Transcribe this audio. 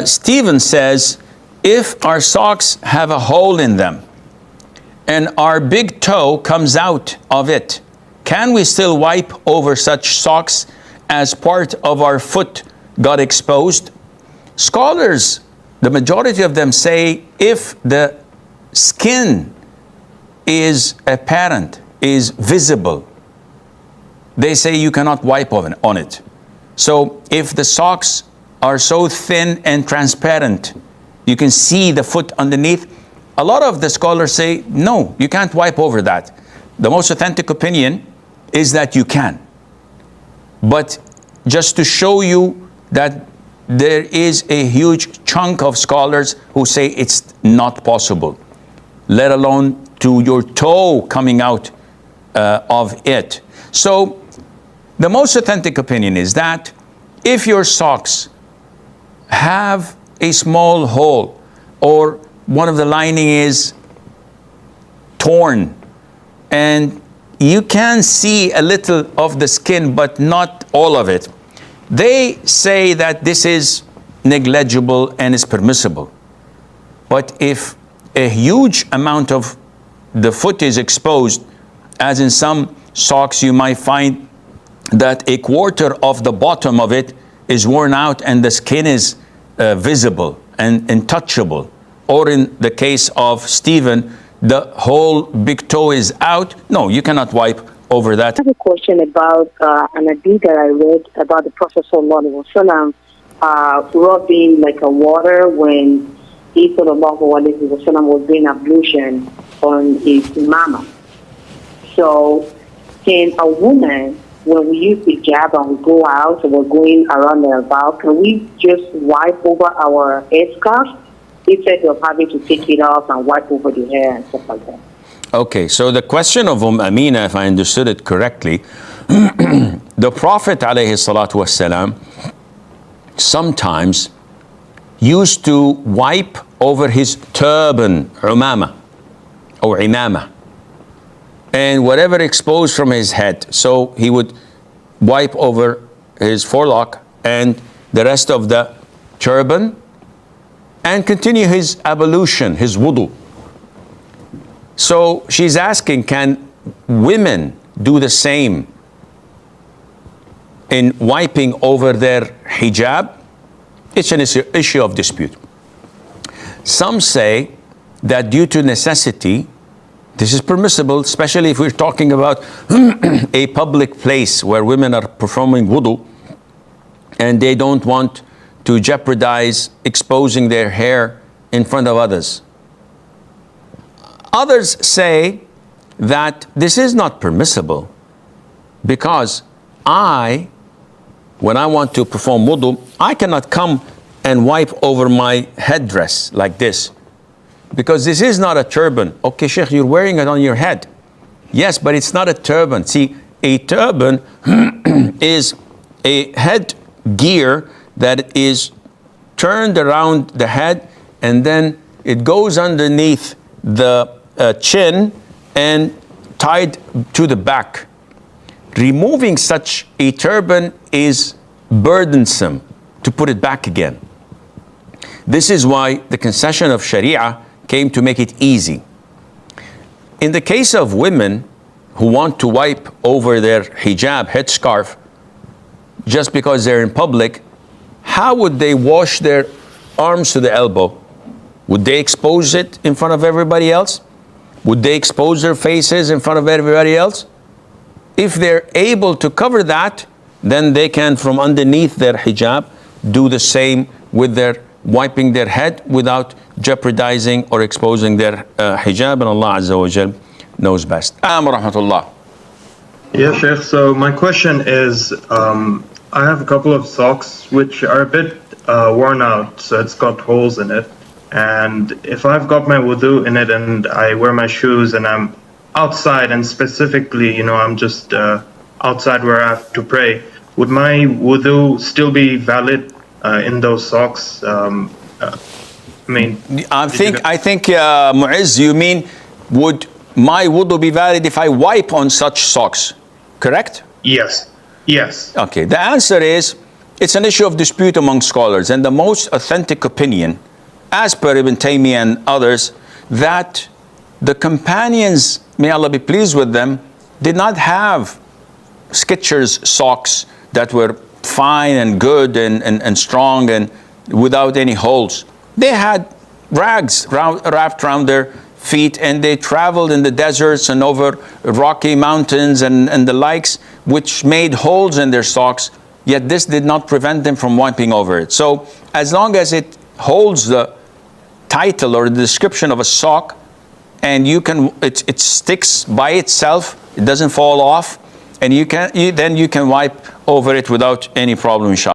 Stephen says, if our socks have a hole in them and our big toe comes out of it, can we still wipe over such socks as part of our foot got exposed? Scholars, the majority of them say if the skin is apparent, is visible, they say you cannot wipe on it. So if the socks are so thin and transparent, you can see the foot underneath, a lot of the scholars say, no, you can't wipe over that. The most authentic opinion is that you can. But just to show you that there is a huge chunk of scholars who say it's not possible, let alone to your toe coming out of it. So the most authentic opinion is that if your socks have a small hole or one of the lining is torn and you can see a little of the skin but not all of it, they say that this is negligible and is permissible. But if a huge amount of the foot is exposed, as in some socks you might find that a quarter of the bottom of it is worn out and the skin is visible and untouchable, or in the case of Stephen, the whole big toe is out, no, you cannot wipe over that. I have a question about an hadith that I read about the Prophet ﷺ rubbing like a water when he was doing ablution on his mama. So can a woman, when we use hijab and we go out and we're going around and about, can we just wipe over our headscarf instead of having to take it off and wipe over the hair and stuff like that? Okay, so the question of Amina, if I understood it correctly, the Prophet ﷺ sometimes used to wipe over his turban, umama, or imama, and whatever exposed from his head. So he would wipe over his forelock and the rest of the turban and continue his ablution, his wudu. So she's asking, can women do the same in wiping over their hijab? It's an issue of dispute. Some say that due to necessity, this is permissible, especially if we're talking about a public place where women are performing wudu and they don't want to jeopardize exposing their hair in front of others. Others say that this is not permissible because when I want to perform wudu, I cannot come and wipe over my headdress like this, because this is not a turban. Okay, Sheikh, you're wearing it on your head. Yes, but it's not a turban. See, a turban is a head gear that is turned around the head and then it goes underneath the chin and tied to the back. Removing such a turban is burdensome to put it back again. This is why the concession of Sharia came to make it easy. In the case of women who want to wipe over their hijab, headscarf, just because they're in public, how would they wash their arms to the elbow? Would they expose it in front of everybody else? Would they expose their faces in front of everybody else? If they're able to cover that, then they can, from underneath their hijab, do the same with their wiping their head without jeopardizing or exposing their hijab, and Allah Azza wa Jal knows best. Rahmatullah. Yeah, Sheikh, so my question is, I have a couple of socks which are a bit worn out, so it's got holes in it. And if I've got my wudu in it and I wear my shoes and I'm outside and specifically, I'm just outside where I have to pray, would my wudu still be valid in those socks? I think Mu'izz, you mean, would my wudu be valid if I wipe on such socks, correct? Yes. Okay, the answer is it's an issue of dispute among scholars, and the most authentic opinion, as per Ibn Taymiyyah and others, that the companions, may Allah be pleased with them, did not have Skechers socks that were fine and good and strong and without any holes. They had rags wrapped around their feet, and they traveled in the deserts and over rocky mountains and the likes, which made holes in their socks, yet this did not prevent them from wiping over it. So as long as it holds the title or the description of a sock, and it sticks by itself, it doesn't fall off, and then you can wipe over it without any problem, inshallah.